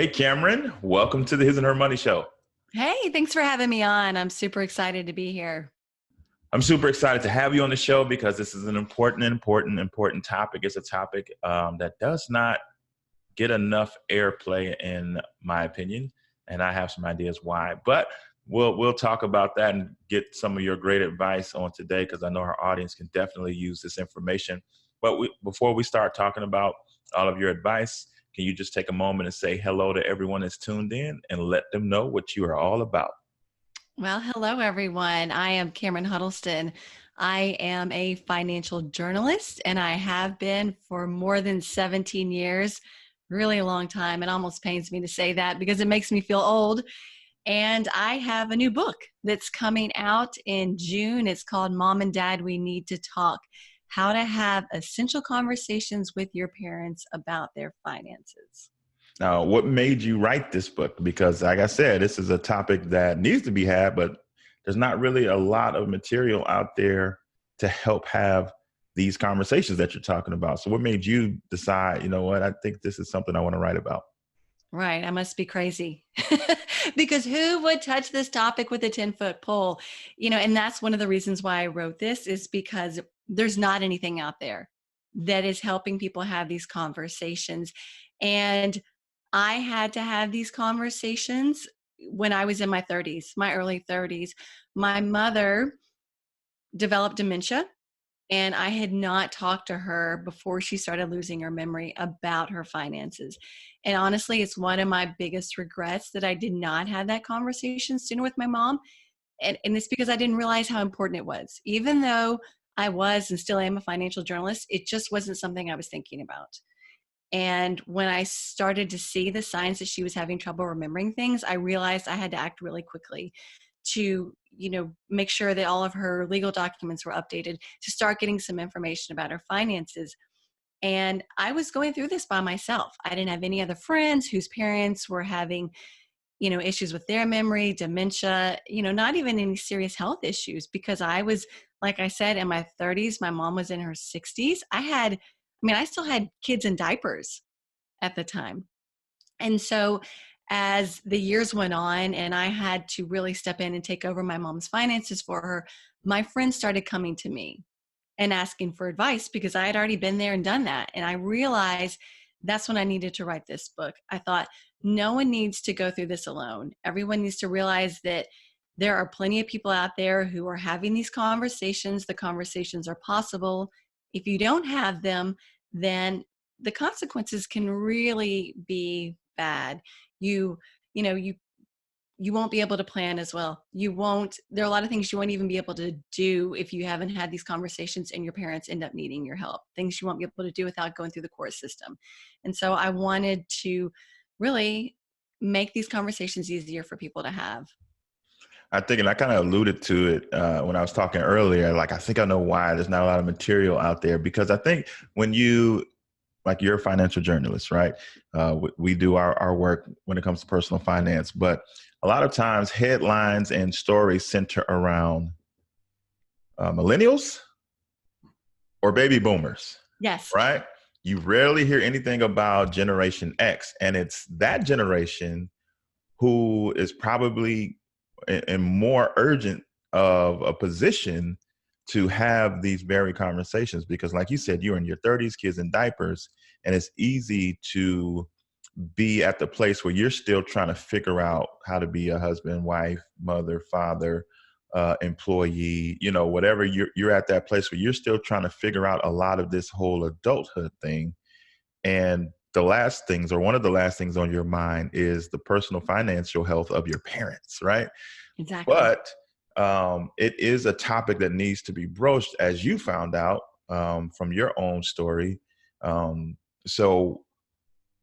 Hey, Cameron, welcome to the His and Her Money Show. Hey, thanks for having me on. I'm super excited to be here. I'm super excited to have you on the show because this is an important topic. It's a topic that does not get enough airplay, in my opinion, and I have some ideas why. But we'll talk about that and get some of your great advice on today because I know our audience can definitely use this information. But before we start talking about all of your advice, can you just take a moment and say hello to everyone that's tuned in and let them know what you are all about? Well, hello, everyone. I am Cameron Huddleston. I am a financial journalist, and I have been for more than 17 years, really a long time. It almost pains me to say that because it makes me feel old. And I have a new book that's coming out in June. It's called Mom and Dad, We Need to Talk: How to Have Essential Conversations with Your Parents About Their Finances. Now, what made you write this book? Because, like I said, this is a topic that needs to be had, but there's not really a lot of material out there to help have these conversations that you're talking about. So, what made you decide, you know what, I think this is something I want to write about? Right. I must be crazy because who would touch this topic with a 10-foot pole? And that's one of the reasons why I wrote this is because there's not anything out there that is helping people have these conversations. And I had to have these conversations when I was in my 30s, my early 30s. My mother developed dementia, and I had not talked to her before she started losing her memory about her finances. And honestly, it's one of my biggest regrets that I did not have that conversation sooner with my mom. And it's because I didn't realize how important it was. Even though I was and still am a financial journalist, it just wasn't something I was thinking about. And when I started to see the signs that she was having trouble remembering things, I realized I had to act really quickly to, make sure that all of her legal documents were updated, to start getting some information about her finances. And I was going through this by myself. I didn't have any other friends whose parents were having, issues with their memory, dementia, not even any serious health issues because I was, like I said, in my 30s. My mom was in her 60s. I still had kids in diapers at the time. And so as the years went on and I had to really step in and take over my mom's finances for her, my friends started coming to me and asking for advice because I had already been there and done that. And I realized that's when I needed to write this book. I thought, no one needs to go through this alone. Everyone needs to realize that there are plenty of people out there who are having these conversations. The conversations are possible. If you don't have them, then the consequences can really be bad. You, you know, you won't be able to plan as well. There are a lot of things you won't even be able to do if you haven't had these conversations and your parents end up needing your help. Things you won't be able to do without going through the court system. And so I wanted to really make these conversations easier for people to have. I think, and I kind of alluded to it when I was talking earlier, like, I think I know why there's not a lot of material out there because I think when like you're a financial journalist, right? We do our work when it comes to personal finance, but a lot of times headlines and stories center around millennials or baby boomers, Yes. right? You rarely hear anything about Generation X, and it's that generation who is probably in more urgent of a position to have these very conversations because, like you said, you're in your 30s, kids in diapers, and it's easy to be at the place where you're still trying to figure out how to be a husband, wife, mother, father, employee, whatever. You're at that place where you're still trying to figure out a lot of this whole adulthood thing. And the last things, or one of the last things on your mind, is the personal financial health of your parents, right? Exactly. But it is a topic that needs to be broached, as you found out from your own story. So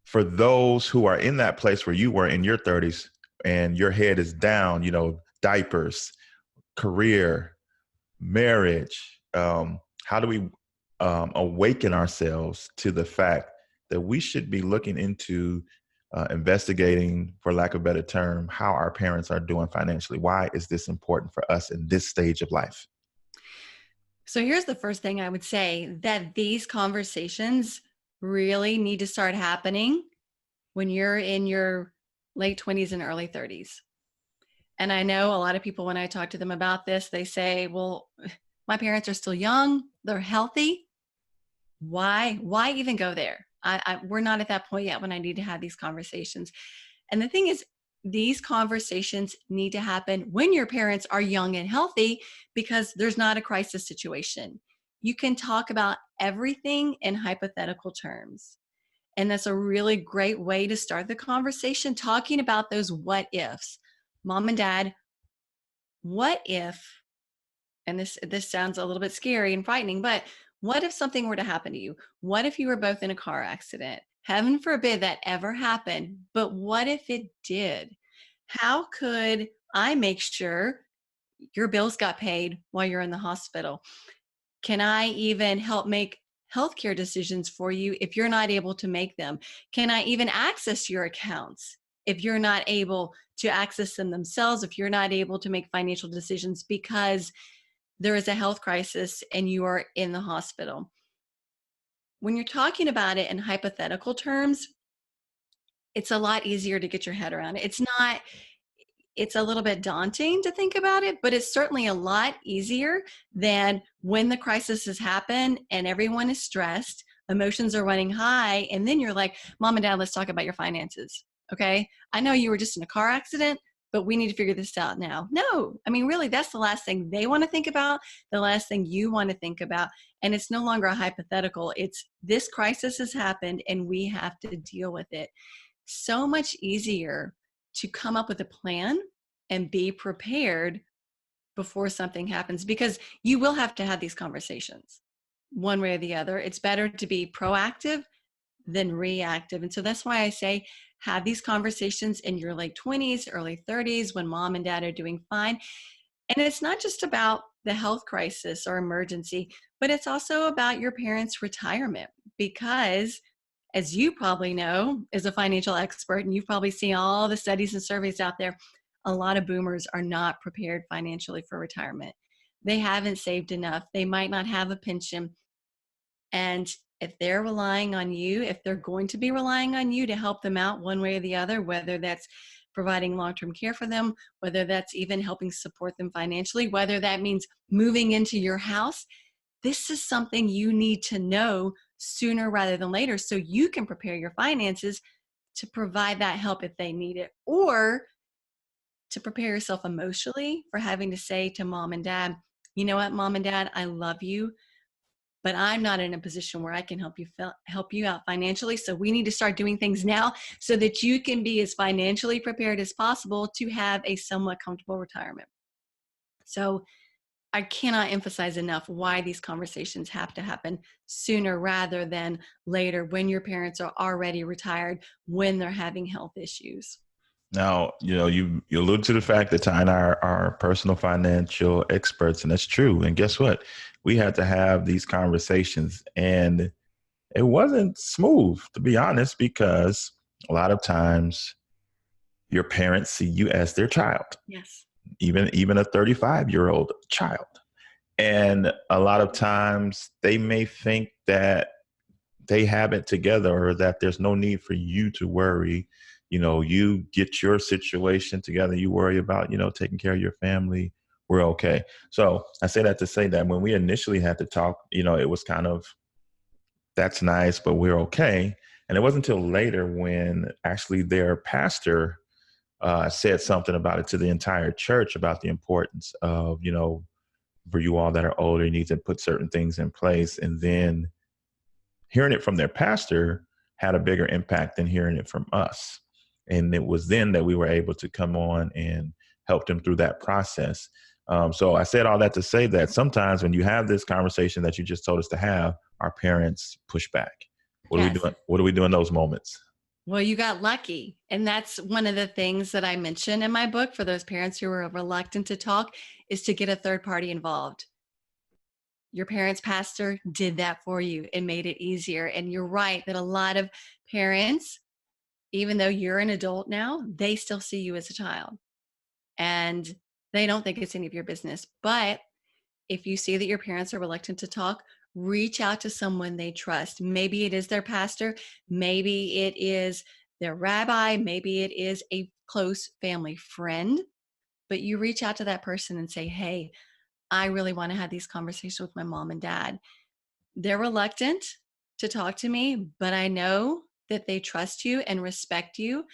for those who are in that place where you were in your 30s and your head is down, diapers, career, marriage, how do we awaken ourselves to the fact that we should be looking into investigating, for lack of a better term, how our parents are doing financially? Why is this important for us in this stage of life? So here's the first thing I would say, that these conversations really need to start happening when you're in your late 20s and early 30s. And I know a lot of people, when I talk to them about this, they say, well, my parents are still young, they're healthy. Why even go there? We're not at that point yet when I need to have these conversations. And the thing is, these conversations need to happen when your parents are young and healthy, because there's not a crisis situation. You can talk about everything in hypothetical terms. And that's a really great way to start the conversation, talking about those what ifs. Mom and dad, what if, and this sounds a little bit scary and frightening, but what if something were to happen to you? What if you were both in a car accident? Heaven forbid that ever happened, but what if it did? How could I make sure your bills got paid while you're in the hospital? Can I even help make healthcare decisions for you if you're not able to make them? Can I even access your accounts if you're not able to access them themselves, if you're not able to make financial decisions because there is a health crisis and you are in the hospital? When you're talking about it in hypothetical terms, it's a lot easier to get your head around. It's a little bit daunting to think about it, but it's certainly a lot easier than when the crisis has happened and everyone is stressed, emotions are running high, and then you're like, Mom and Dad, let's talk about your finances. Okay. I know you were just in a car accident, but we need to figure this out now. No, I mean, really, that's the last thing they want to think about, the last thing you want to think about. And it's no longer a hypothetical. It's this crisis has happened and we have to deal with it. So much easier to come up with a plan and be prepared before something happens, because you will have to have these conversations one way or the other. It's better to be proactive than reactive. And so that's why I say have these conversations in your late 20s, early 30s, when mom and dad are doing fine. And it's not just about the health crisis or emergency, but it's also about your parents' retirement, because as you probably know, as a financial expert, and you've probably seen all the studies and surveys out there, a lot of boomers are not prepared financially for retirement. They haven't saved enough. They might not have a pension. And if they're relying on you, if they're going to be relying on you to help them out one way or the other, whether that's providing long-term care for them, whether that's even helping support them financially, whether that means moving into your house, this is something you need to know sooner rather than later so you can prepare your finances to provide that help if they need it, or to prepare yourself emotionally for having to say to mom and dad, you know what, mom and dad, I love you, but I'm not in a position where I can help you out financially. So we need to start doing things now so that you can be as financially prepared as possible to have a somewhat comfortable retirement. So I cannot emphasize enough why these conversations have to happen sooner rather than later, when your parents are already retired, when they're having health issues. Now, you allude to the fact that Ty and I are personal financial experts, and that's true. And guess what? We had to have these conversations, and it wasn't smooth, to be honest, because a lot of times your parents see you as their child, Yes. even a 35-year-old child. And a lot of times they may think that they have it together, or that there's no need for you to worry. You get your situation together, you worry about, taking care of your family, we're okay. So I say that to say that when we initially had to talk, it was kind of, that's nice, but we're okay. And it wasn't until later when actually their pastor said something about it to the entire church about the importance of, for you all that are older, you need to put certain things in place. And then hearing it from their pastor had a bigger impact than hearing it from us. And it was then that we were able to come on and help them through that process. So I said all that to say that sometimes when you have this conversation that you just told us to have, our parents push back. What do we Yes. do? What do we do in those moments? Well, you got lucky. And that's one of the things that I mention in my book for those parents who are reluctant to talk, is to get a third party involved. Your parents' pastor did that for you and made it easier. And you're right that a lot of parents, even though you're an adult now, they still see you as a child and they don't think it's any of your business. But if you see that your parents are reluctant to talk, reach out to someone they trust. Maybe it is their pastor, maybe it is their rabbi, maybe it is a close family friend, but you reach out to that person and say, hey, I really want to have these conversations with my mom and dad. They're reluctant to talk to me, but I know that they trust you and respect you.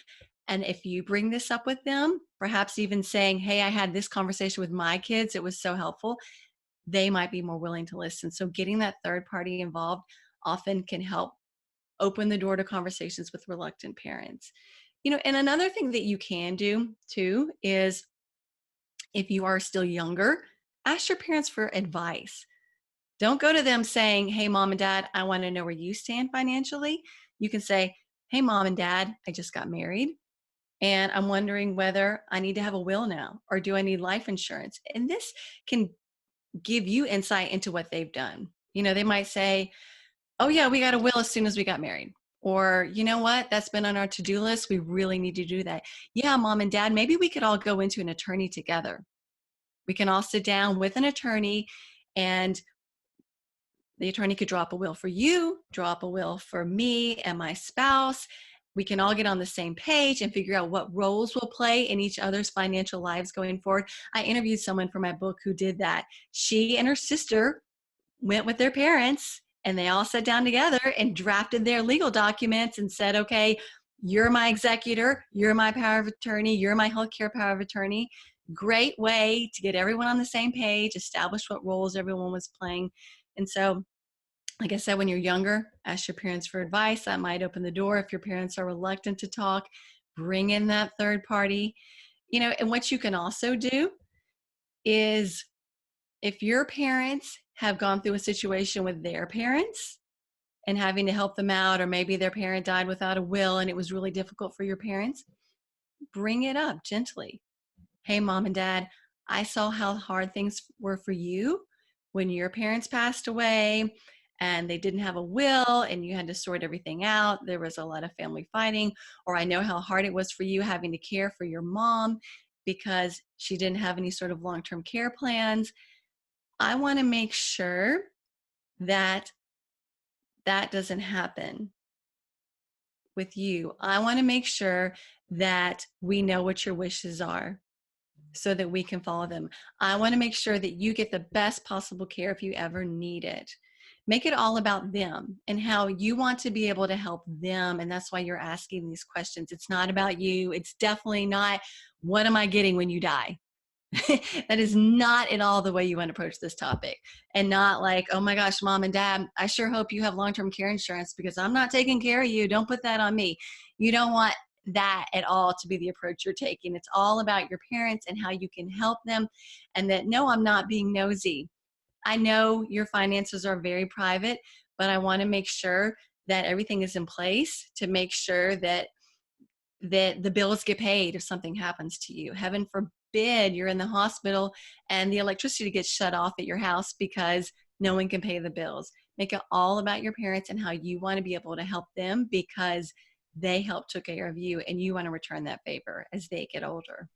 And if you bring this up with them, perhaps even saying, hey, I had this conversation with my kids, it was so helpful, they might be more willing to listen. So getting that third party involved often can help open the door to conversations with reluctant parents. And another thing that you can do too is, if you are still younger, ask your parents for advice. Don't go to them saying, hey, mom and dad, I want to know where you stand financially. You can say, hey, mom and dad, I just got married and I'm wondering whether I need to have a will now, or do I need life insurance? And this can give you insight into what they've done. They might say, oh, yeah, we got a will as soon as we got married. Or, you know what, that's been on our to-do list. We really need to do that. Yeah, mom and dad, maybe we could all go into an attorney together. We can all sit down with an attorney, and the attorney could draw up a will for you, draw up a will for me and my spouse. We can all get on the same page and figure out what roles we'll play in each other's financial lives going forward. I interviewed someone for my book who did that. She and her sister went with their parents and they all sat down together and drafted their legal documents and said, okay, you're my executor, you're my power of attorney, you're my healthcare power of attorney. Great way to get everyone on the same page, establish what roles everyone was playing. And so, like I said, when you're younger, ask your parents for advice. That might open the door. If your parents are reluctant to talk, bring in that third party. And what you can also do is, if your parents have gone through a situation with their parents and having to help them out, or maybe their parent died without a will and it was really difficult for your parents, bring it up gently. Hey, mom and dad, I saw how hard things were for you when your parents passed away and they didn't have a will and you had to sort everything out. There was a lot of family fighting. Or I know how hard it was for you having to care for your mom because she didn't have any sort of long-term care plans. I want to make sure that that doesn't happen with you. I want to make sure that we know what your wishes are so that we can follow them. I want to make sure that you get the best possible care if you ever need it. Make it all about them and how you want to be able to help them. And that's why you're asking these questions. It's not about you. It's definitely not, what am I getting when you die? That is not at all the way you want to approach this topic. And not like, oh my gosh, mom and dad, I sure hope you have long-term care insurance because I'm not taking care of you. Don't put that on me. You don't want that at all to be the approach you're taking. It's all about your parents and how you can help them. And that, no, I'm not being nosy. I know your finances are very private, but I want to make sure that everything is in place to make sure that the bills get paid if something happens to you. Heaven forbid you're in the hospital and the electricity gets shut off at your house because no one can pay the bills. Make it all about your parents and how you want to be able to help them because they helped took care of you and you want to return that favor as they get older.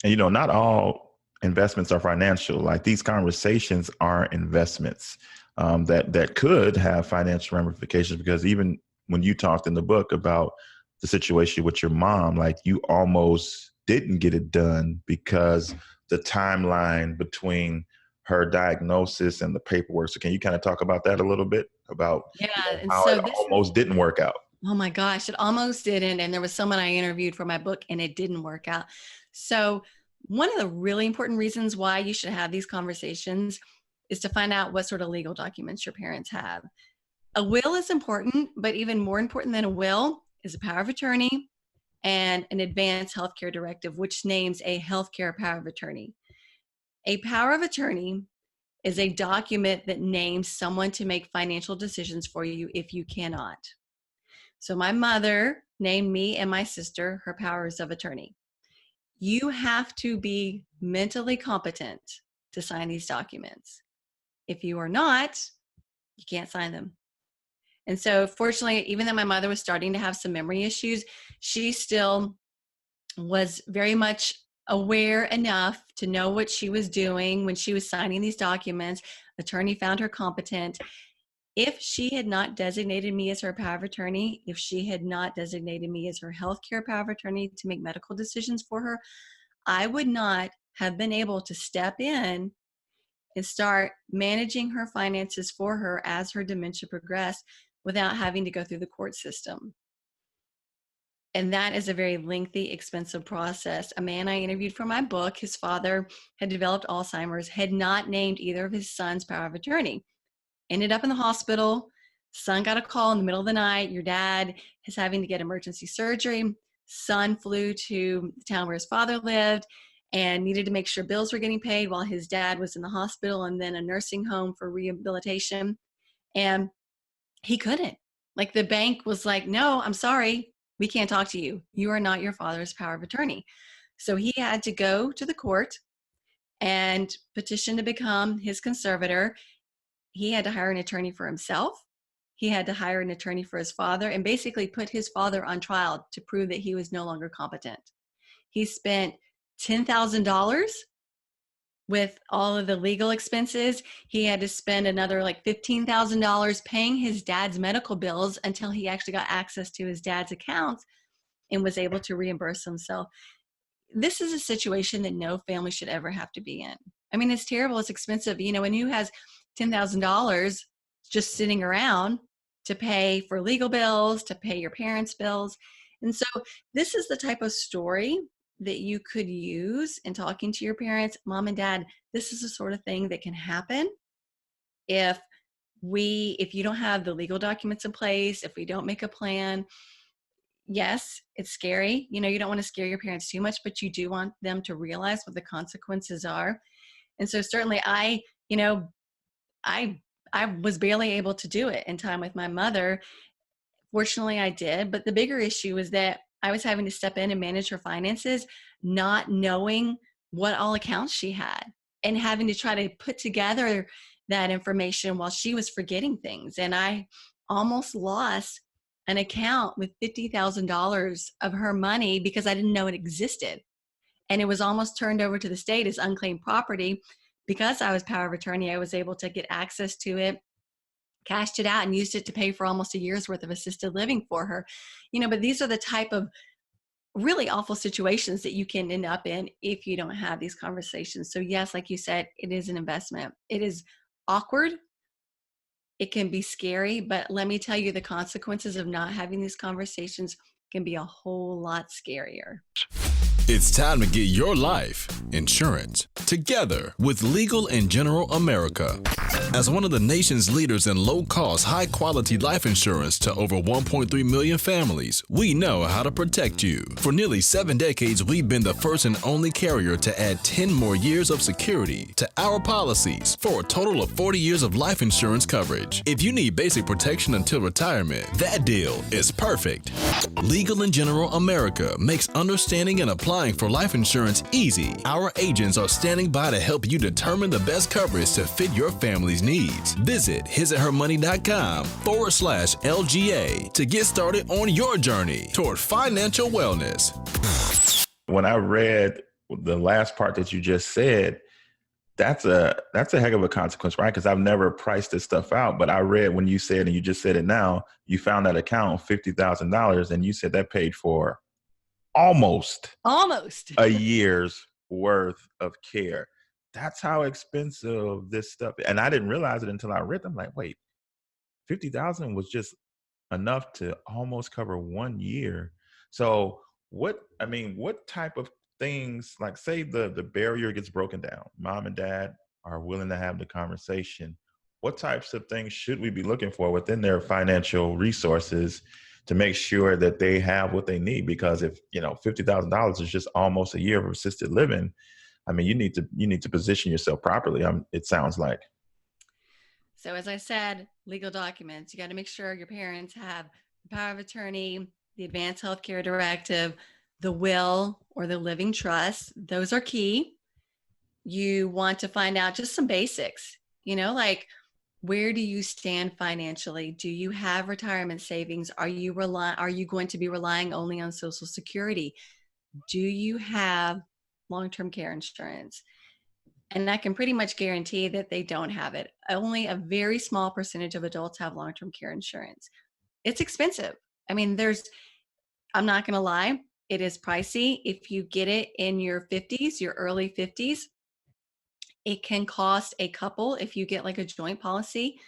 And, not all investments are financial. Like, these conversations are investments that could have financial ramifications, because even when you talked in the book about the situation with your mom, like, you almost didn't get it done because the timeline between her diagnosis and the paperwork. So can you kind of talk about that a little bit, about Yeah. And how so it this is, almost didn't work out? oh my gosh, it almost didn't. And there was someone I interviewed for my book and it didn't work out. So one of the really important reasons why you should have these conversations is to find out what sort of legal documents your parents have. A will is important, but even more important than a will is a power of attorney and an advanced healthcare directive, which names a healthcare power of attorney. A power of attorney is a document that names someone to make financial decisions for you if you cannot. So my mother named me and my sister her powers of attorney. You have to be mentally competent to sign these documents. If you are not, you can't sign them. And so fortunately, even though my mother was starting to have some memory issues, she still was very much aware enough to know what she was doing when she was signing these documents. Attorney found her competent. If she had not designated me as her power of attorney, if she had not designated me as her healthcare power of attorney to make medical decisions for her, I would not have been able to step in and start managing her finances for her as her dementia progressed without having to go through the court system. And that is a very lengthy, expensive process. A man I interviewed for my book, his father had developed Alzheimer's, had not named either of his sons power of attorney. Ended up in the hospital. Son got a call in the middle of the night. Your dad is having to get emergency surgery. Son flew to the town where his father lived and needed to make sure bills were getting paid while his dad was in the hospital and then a nursing home for rehabilitation. And he couldn't. Like the bank was like, no, I'm sorry. We can't talk to you. You are not your father's power of attorney. So he had to go to the court and petition to become his conservator. He had to hire an attorney for himself. He had to hire an attorney for his father and basically put his father on trial to prove that he was no longer competent. He spent $10,000 with all of the legal expenses. He had to spend another like $15,000 paying his dad's medical bills until he actually got access to his dad's accounts and was able to reimburse himself. This is a situation that no family should ever have to be in. I mean, it's terrible. It's expensive. You know, and who has $10,000 just sitting around to pay for legal bills, to pay your parents' bills? And so this is the type of story that you could use in talking to your parents. Mom and dad, this is the sort of thing that can happen if you don't have the legal documents in place, if we don't make a plan. Yes, it's scary. You know, you don't want to scare your parents too much, but you do want them to realize what the consequences are. And so certainly you know, I was barely able to do it in time with my mother. Fortunately, I did. But the bigger issue was that I was having to step in and manage her finances, not knowing what all accounts she had and having to try to put together that information while she was forgetting things. And I almost lost an account with $50,000 of her money because I didn't know it existed. And it was almost turned over to the state as unclaimed property. Because I was power of attorney, I was able to get access to it, cashed it out, and used it to pay for almost a year's worth of assisted living for her. You know, but these are the type of really awful situations that you can end up in if you don't have these conversations. So yes, like you said, it is an investment. It is awkward. It can be scary, but let me tell you, the consequences of not having these conversations can be a whole lot scarier. It's time to get your life insurance together with Legal & General America. As one of the nation's leaders in low-cost, high-quality life insurance to over 1.3 million families, we know how to protect you. For nearly 7 decades, we've been the first and only carrier to add 10 more years of security to our policies for a total of 40 years of life insurance coverage. If you need basic protection until retirement, that deal is perfect. Legal & General America makes understanding and applying for life insurance easy. Our agents are standing by to help you determine the best coverage to fit your family's needs. Visit hisandhermoney.com/LGA to get started on your journey toward financial wellness. When I read the last part that you just said, that's a heck of a consequence, right? Because I've never priced this stuff out. But I read when you said, and you just said it now, you found that account $50,000, and you said that paid for almost a year's worth of care. That's how expensive this stuff is. And I didn't realize it until I read them. Like, wait, 50,000 was just enough to almost cover 1 year. So what type of things, like say the barrier gets broken down, mom and dad are willing to have the conversation. What types of things should we be looking for within their financial resources to make sure that they have what they need? Because if, $50,000 is just almost a year of assisted living, I mean, you need to position yourself properly. It sounds like. So as I said, legal documents, you got to make sure your parents have the power of attorney, the advanced healthcare directive, the will or the living trust. Those are key. You want to find out just some basics, like, where do you stand financially? Do you have retirement savings? Are you going to be relying only on Social Security? Do you have long-term care insurance? And I can pretty much guarantee that they don't have it. Only a very small percentage of adults have long-term care insurance. It's expensive. I mean, I'm not going to lie, it is pricey. If you get it in your 50s, your early 50s, it can cost a couple, if you get like a joint policy,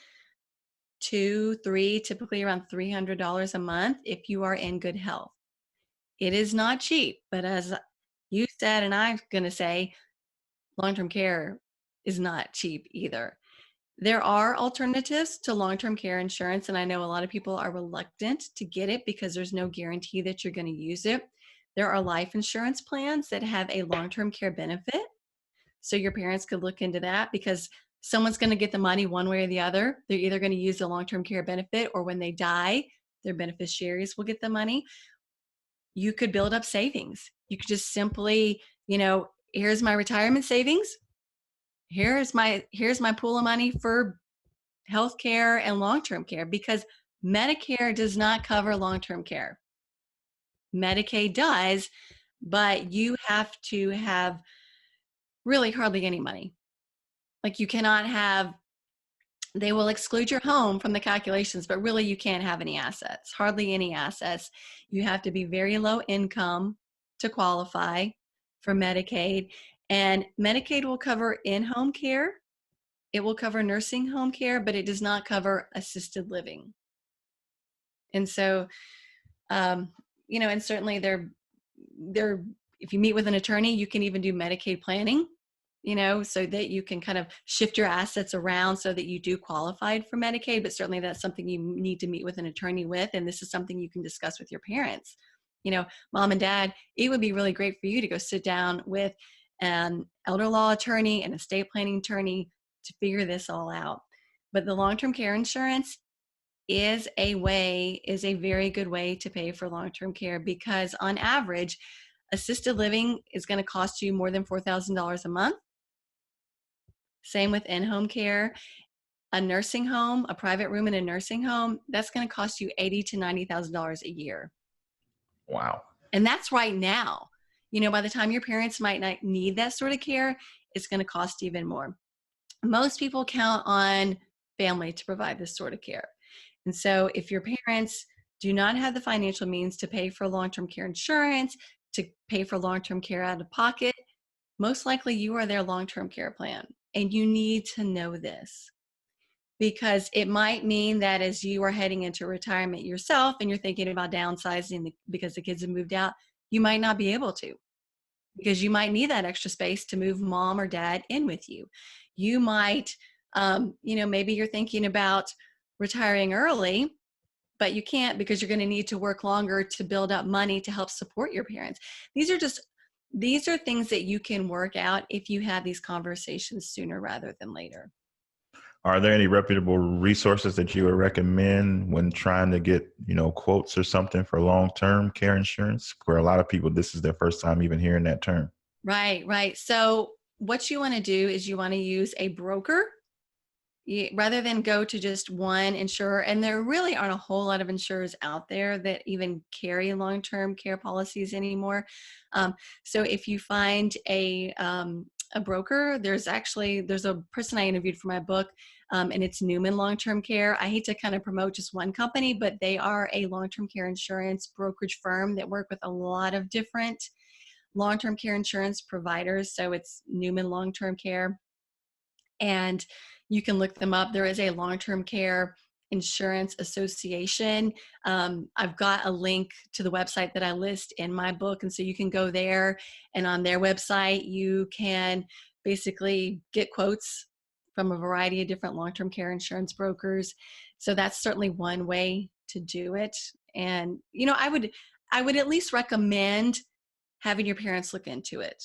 2, 3, typically around $300 a month if you are in good health. It is not cheap, but as you said, and I'm going to say, long-term care is not cheap either. There are alternatives to long-term care insurance, and I know a lot of people are reluctant to get it because there's no guarantee that you're going to use it. There are life insurance plans that have a long-term care benefit. So your parents could look into that, because someone's going to get the money one way or the other. They're either going to use the long-term care benefit, or when they die, their beneficiaries will get the money. You could build up savings. You could just simply, here's my retirement savings. Here's my pool of money for healthcare and long-term care, because Medicare does not cover long-term care. Medicaid does, but you have to have really hardly any money. Like, you cannot have, they will exclude your home from the calculations, but really you can't have any assets, hardly any assets. You have to be very low income to qualify for Medicaid. And Medicaid will cover in-home care. It will cover nursing home care, but it does not cover assisted living. And so, and certainly if you meet with an attorney, you can even do Medicaid planning, so that you can kind of shift your assets around so that you do qualify for Medicaid. But certainly that's something you need to meet with an attorney with. And this is something you can discuss with your parents. Mom and dad, it would be really great for you to go sit down with an elder law attorney and estate planning attorney to figure this all out. But the long-term care insurance is a very good way to pay for long-term care, because on average, assisted living is going to cost you more than $4,000 a month. Same with in-home care. A nursing home, a private room in a nursing home, that's going to cost you $80,000 to $90,000 a year. Wow. And that's right now. By the time your parents might not need that sort of care, it's going to cost even more. Most people count on family to provide this sort of care. And so if your parents do not have the financial means to pay for long-term care insurance, to pay for long-term care out of pocket, most likely you are their long-term care plan. And you need to know this, because it might mean that as you are heading into retirement yourself and you're thinking about downsizing because the kids have moved out, you might not be able to, because you might need that extra space to move mom or dad in with you. You might, maybe you're thinking about retiring early, but you can't because you're going to need to work longer to build up money to help support your parents. These are things that you can work out if you have these conversations sooner rather than later. Are there any reputable resources that you would recommend when trying to get, quotes or something for long-term care insurance? For a lot of people, this is their first time even hearing that term. Right. So what you want to do is you want to use a broker rather than go to just one insurer. And there really aren't a whole lot of insurers out there that even carry long-term care policies anymore. So if you find a broker, there's a person I interviewed for my book, and it's Newman Long-Term Care. I hate to kind of promote just one company, but they are a long-term care insurance brokerage firm that work with a lot of different long-term care insurance providers. So it's Newman Long-Term Care. And you can look them up. There is a long-term care insurance association. I've got a link to the website that I list in my book. And so you can go there, and on their website, you can basically get quotes from a variety of different long-term care insurance brokers. So that's certainly one way to do it. And, I would at least recommend having your parents look into it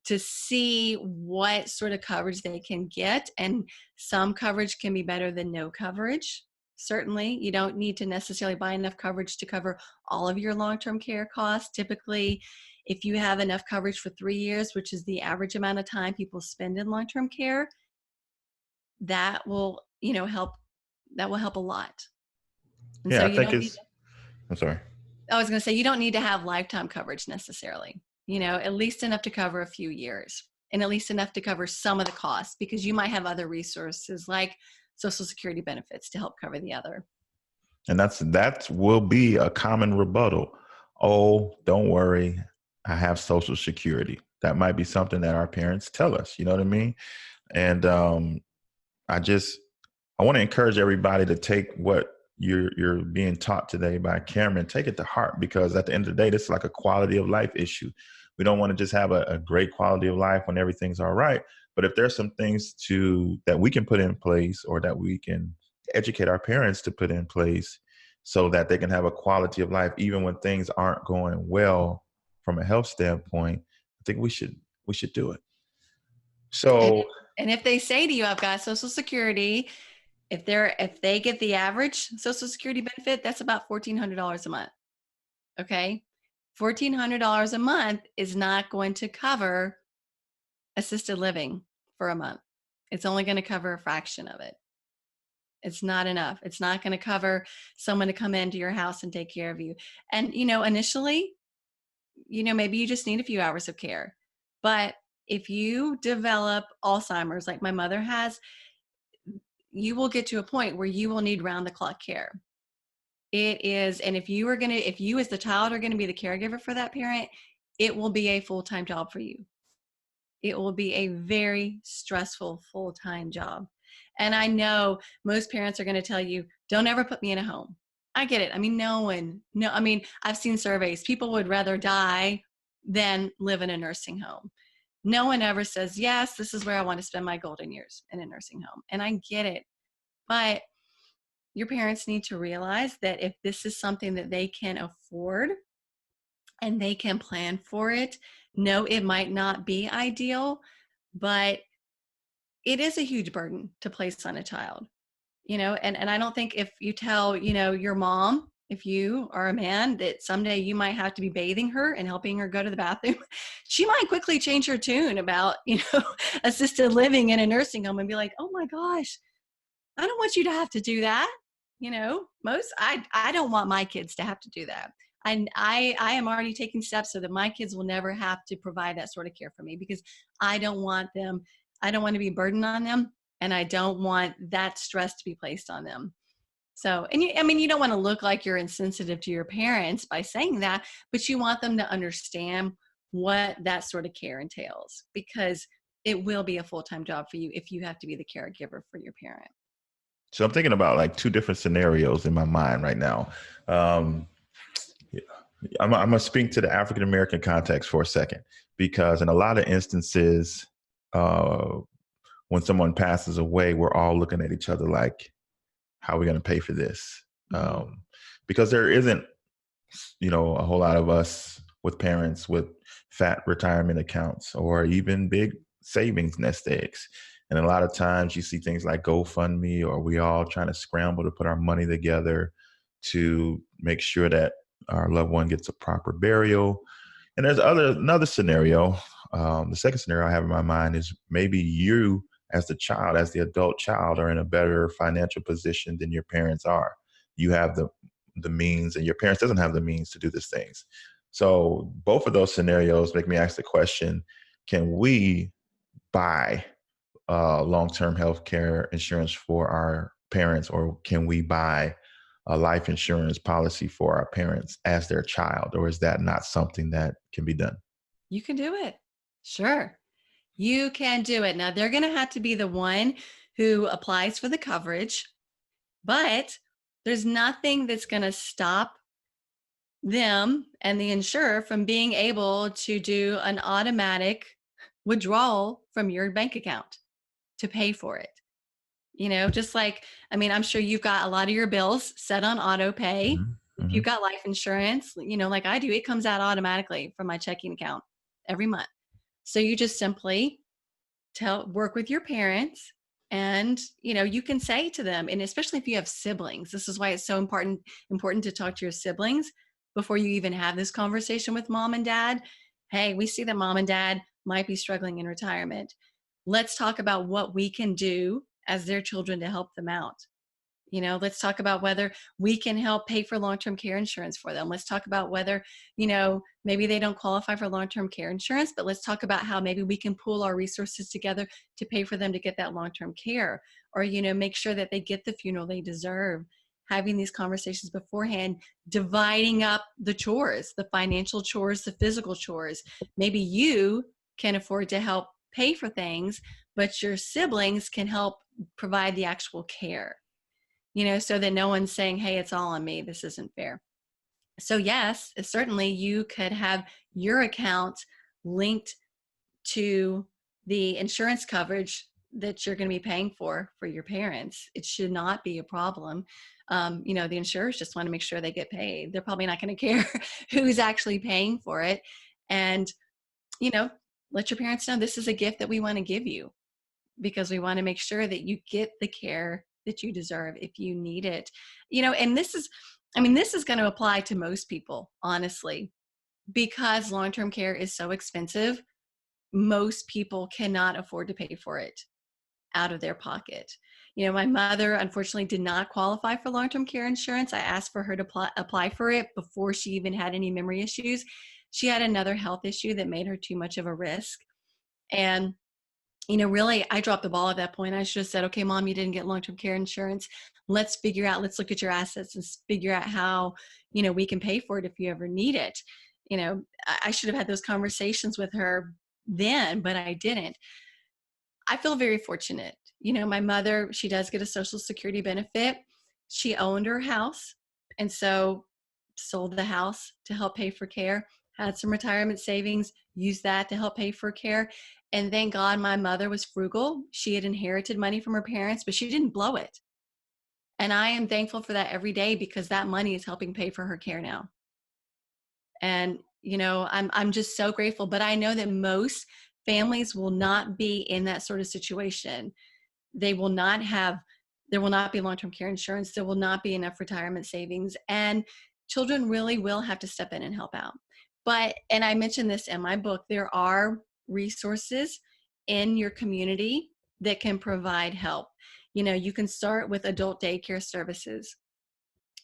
to see what sort of coverage they can get. And some coverage can be better than no coverage. Certainly, you don't need to necessarily buy enough coverage to cover all of your long-term care costs. Typically, if you have enough coverage for 3 years, which is the average amount of time people spend in long-term care, that will, help. That will help a lot. And Yeah, so I think I'm sorry. I was going to say, you don't need to have lifetime coverage necessarily, at least enough to cover a few years. and at least enough to cover some of the costs, because you might have other resources like Social Security benefits to help cover the other. And that will be a common rebuttal. Oh, don't worry, I have Social Security. That might be something that our parents tell us. You know what I mean? And I want to encourage everybody to take what you're being taught today by Cameron, take it to heart, because at the end of the day, this is like a quality of life issue. We don't want to just have a great quality of life when everything's all right. But if there's some things that we can put in place, or that we can educate our parents to put in place, so that they can have a quality of life even when things aren't going well from a health standpoint, I think we should do it. So, and if they say to you, I've got Social Security, if they get the average Social Security benefit, that's about $1,400 a month. Okay. $1,400 a month is not going to cover assisted living for a month. It's only going to cover a fraction of it. It's not enough. It's not going to cover someone to come into your house and take care of you. And, initially, maybe you just need a few hours of care. But if you develop Alzheimer's, like my mother has, you will get to a point where you will need round the clock care. It is, and if you as the child are going to be the caregiver for that parent, it will be a full-time job for you. It will be a very stressful full-time job. And I know most parents are going to tell you, don't ever put me in a home. I get it. I mean, I've seen surveys. People would rather die than live in a nursing home. No one ever says, yes, this is where I want to spend my golden years, in a nursing home. And I get it. But your parents need to realize that if this is something that they can afford and they can plan for it, no, it might not be ideal, but it is a huge burden to place on a child, and I don't think if you tell, your mom, if you are a man, that someday you might have to be bathing her and helping her go to the bathroom, she might quickly change her tune about, assisted living in a nursing home and be like, oh my gosh, I don't want you to have to do that. I don't want my kids to have to do that. And I am already taking steps so that my kids will never have to provide that sort of care for me, because I don't want to be a burden on them, and I don't want that stress to be placed on them. So, and you don't want to look like you're insensitive to your parents by saying that, but you want them to understand what that sort of care entails, because it will be a full-time job for you if you have to be the caregiver for your parent. So I'm thinking about like two different scenarios in my mind right now. I'm going to speak to the African-American context for a second, because in a lot of instances, when someone passes away, we're all looking at each other like, how are we going to pay for this? Mm-hmm. Because there isn't, a whole lot of us with parents with fat retirement accounts or even big savings nest eggs. And a lot of times you see things like GoFundMe, or we all trying to scramble to put our money together to make sure that our loved one gets a proper burial. And there's another scenario. The second scenario I have in my mind is maybe you as the adult child, are in a better financial position than your parents are. You have the means, and your parents doesn't have the means to do these things. So both of those scenarios make me ask the question, can we buy long-term health care insurance for our parents, or can we buy a life insurance policy for our parents as their child, or is that not something that can be done? You can do it. Sure. You can do it. Now, they're going to have to be the one who applies for the coverage, but there's nothing that's going to stop them and the insurer from being able to do an automatic withdrawal from your bank account to pay for it. Just like, I'm sure you've got a lot of your bills set on auto pay. Mm-hmm. If you've got life insurance, like I do, it comes out automatically from my checking account every month. So you just simply work with your parents, and you can say to them, and especially if you have siblings, this is why it's so important to talk to your siblings before you even have this conversation with mom and dad. Hey, we see that mom and dad might be struggling in retirement. Let's talk about what we can do as their children to help them out. Let's talk about whether we can help pay for long-term care insurance for them. Let's talk about whether, maybe they don't qualify for long-term care insurance, but let's talk about how maybe we can pool our resources together to pay for them to get that long-term care, or, make sure that they get the funeral they deserve. Having these conversations beforehand, dividing up the chores, the financial chores, the physical chores. Maybe you can afford to help pay for things, but your siblings can help provide the actual care. So that no one's saying, hey, it's all on me. This isn't fair. So yes, certainly you could have your account linked to the insurance coverage that you're going to be paying for your parents. It should not be a problem. The insurers just want to make sure they get paid. They're probably not going to care who's actually paying for it. And, let your parents know this is a gift that we want to give you, because we want to make sure that you get the care that you deserve if you need it. And this is going to apply to most people, honestly, because long-term care is so expensive. Most people cannot afford to pay for it out of their pocket. My mother unfortunately did not qualify for long-term care insurance. I asked for her to apply for it before she even had any memory issues. She had another health issue that made her too much of a risk. And really, I dropped the ball at that point. I should have said, okay, Mom, you didn't get long-term care insurance. Let's look at your assets and figure out how, we can pay for it if you ever need it. I should have had those conversations with her then, but I didn't. I feel very fortunate. My mother, she does get a Social Security benefit. She owned her house, and so sold the house to help pay for care, had some retirement savings, used that to help pay for care. And thank God my mother was frugal. She had inherited money from her parents, but she didn't blow it. And I am thankful for that every day, because that money is helping pay for her care now. And, I'm just so grateful. But I know that most families will not be in that sort of situation. There will not be long-term care insurance. There will not be enough retirement savings. And children really will have to step in and help out. And I mentioned this in my book, there are resources in your community that can provide help. You can start with adult daycare services,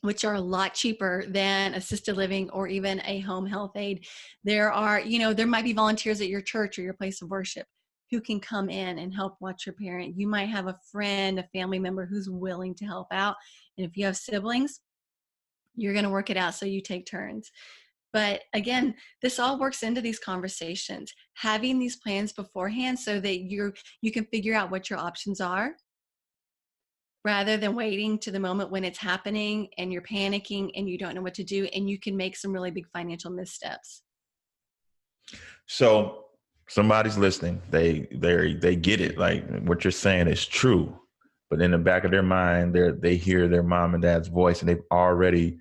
which are a lot cheaper than assisted living or even a home health aide. There might be volunteers at your church or your place of worship who can come in and help watch your parent. You might have a friend, a family member who's willing to help out. And if you have siblings, you're going to work it out so you take turns. But again, this all works into these conversations, having these plans beforehand so that you can figure out what your options are, rather than waiting to the moment when it's happening and you're panicking and you don't know what to do, and you can make some really big financial missteps. So somebody's listening, they get it. Like, what you're saying is true, but in the back of their mind, they hear their mom and dad's voice, and they've already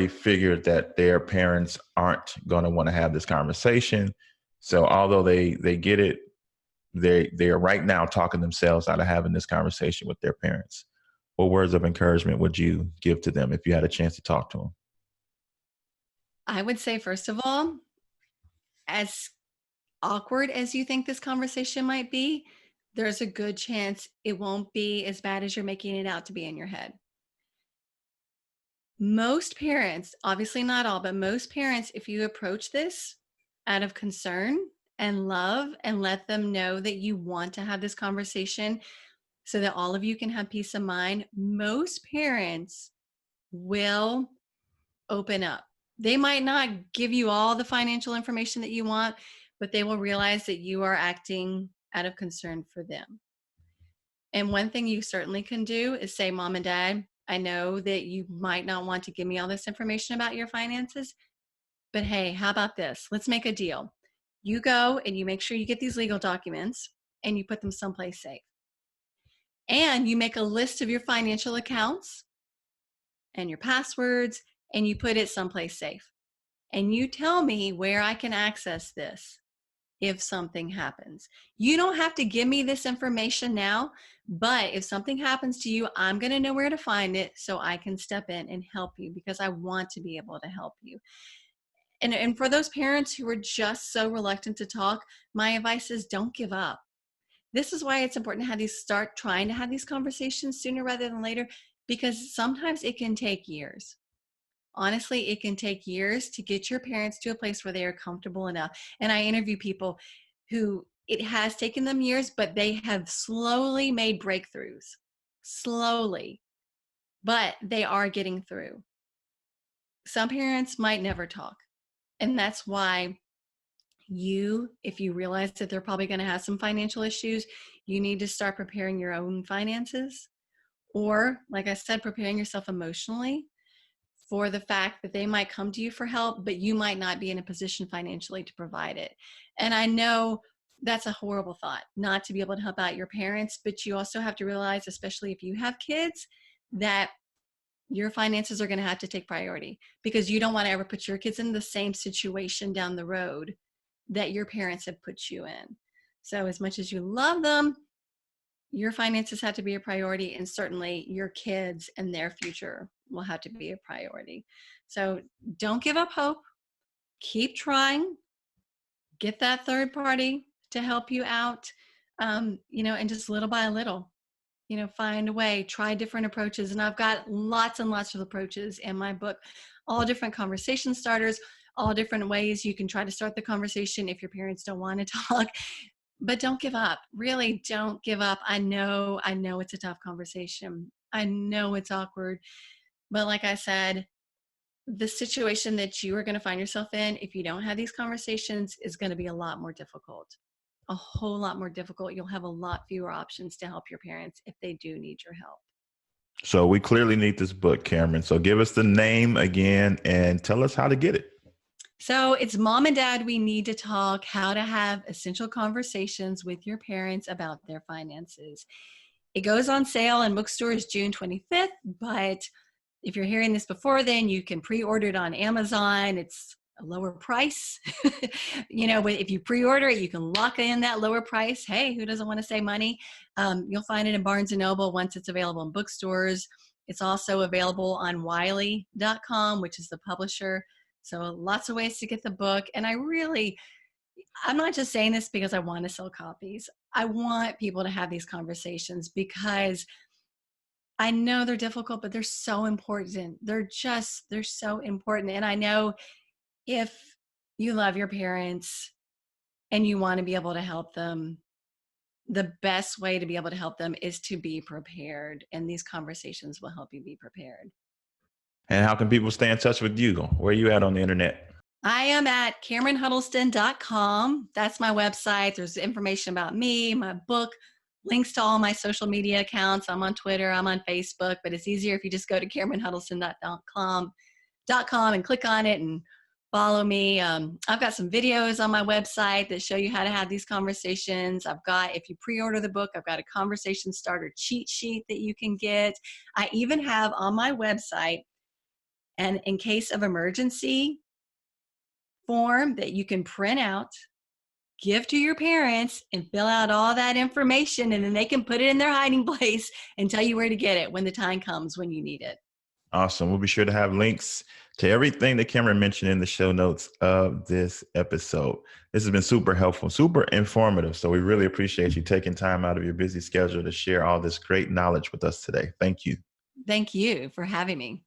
figured that their parents aren't going to want to have this conversation. So although they get it, they are right now talking themselves out of having this conversation with their parents. What words of encouragement would you give to them if you had a chance to talk to them? I would say, first of all, as awkward as you think this conversation might be, there's a good chance it won't be as bad as you're making it out to be in your head. Most parents, obviously not all, but most parents, if you approach this out of concern and love and let them know that you want to have this conversation so that all of you can have peace of mind, most parents will open up. They might not give you all the financial information that you want, but they will realize that you are acting out of concern for them. And one thing you certainly can do is say, Mom and Dad, I know that you might not want to give me all this information about your finances, but hey, how about this? Let's make a deal. You go and you make sure you get these legal documents and you put them someplace safe. And you make a list of your financial accounts and your passwords, and you put it someplace safe. And you tell me where I can access this if something happens. You don't have to give me this information now, but if something happens to you, I'm going to know where to find it so I can step in and help you, because I want to be able to help you. And for those parents who are just so reluctant to talk, my advice is don't give up. This is why it's important to start trying to have these conversations sooner rather than later, because sometimes it can take years. Honestly, it can take years to get your parents to a place where they are comfortable enough. And I interview people who it has taken them years, but they have slowly made breakthroughs. Slowly. But they are getting through. Some parents might never talk. And that's why if you realize that they're probably going to have some financial issues, you need to start preparing your own finances. Or, like I said, preparing yourself emotionally for the fact that they might come to you for help, but you might not be in a position financially to provide it. And I know that's a horrible thought, not to be able to help out your parents, but you also have to realize, especially if you have kids, that your finances are going to have to take priority, because you don't want to ever put your kids in the same situation down the road that your parents have put you in. So as much as you love them, your finances have to be a priority, and certainly your kids and their future will have to be a priority. So don't give up hope. Keep trying. Get that third party to help you out, and just little by little, find a way, try different approaches. And I've got lots and lots of approaches in my book, all different conversation starters, all different ways you can try to start the conversation if your parents don't want to talk. But don't give up. Really don't give up. I know it's a tough conversation. I know it's awkward. But like I said, the situation that you are going to find yourself in, if you don't have these conversations, is going to be a lot more difficult. A whole lot more difficult. You'll have a lot fewer options to help your parents if they do need your help. So we clearly need this book, Cameron. So give us the name again and tell us how to get it. So it's Mom and Dad, We Need to Talk: How to Have Essential Conversations with Your Parents About Their Finances. It goes on sale in bookstores June 25th, but if you're hearing this before then, you can pre-order it on Amazon. It's a lower price. If you pre-order it, you can lock in that lower price. Hey, who doesn't want to save money? You'll find it in Barnes & Noble once it's available in bookstores. It's also available on Wiley.com, which is the publisher. So lots of ways to get the book. And I'm not just saying this because I want to sell copies. I want people to have these conversations because I know they're difficult, but they're so important. They're so important. And I know if you love your parents and you want to be able to help them, the best way to be able to help them is to be prepared. And these conversations will help you be prepared. And how can people stay in touch with you? Where are you at on the internet? I am at CameronHuddleston.com. That's my website. There's information about me, my book, links to all my social media accounts. I'm on Twitter, I'm on Facebook, but it's easier if you just go to CameronHuddleston.com and click on it and follow me. I've got some videos on my website that show you how to have these conversations. If you pre-order the book, I've got a conversation starter cheat sheet that you can get. I even have on my website an in case of emergency form that you can print out, give to your parents, and fill out all that information, and then they can put it in their hiding place and tell you where to get it when the time comes when you need it. Awesome. We'll be sure to have links to everything that Cameron mentioned in the show notes of this episode. This has been super helpful, super informative. So we really appreciate you taking time out of your busy schedule to share all this great knowledge with us today. Thank you. Thank you for having me.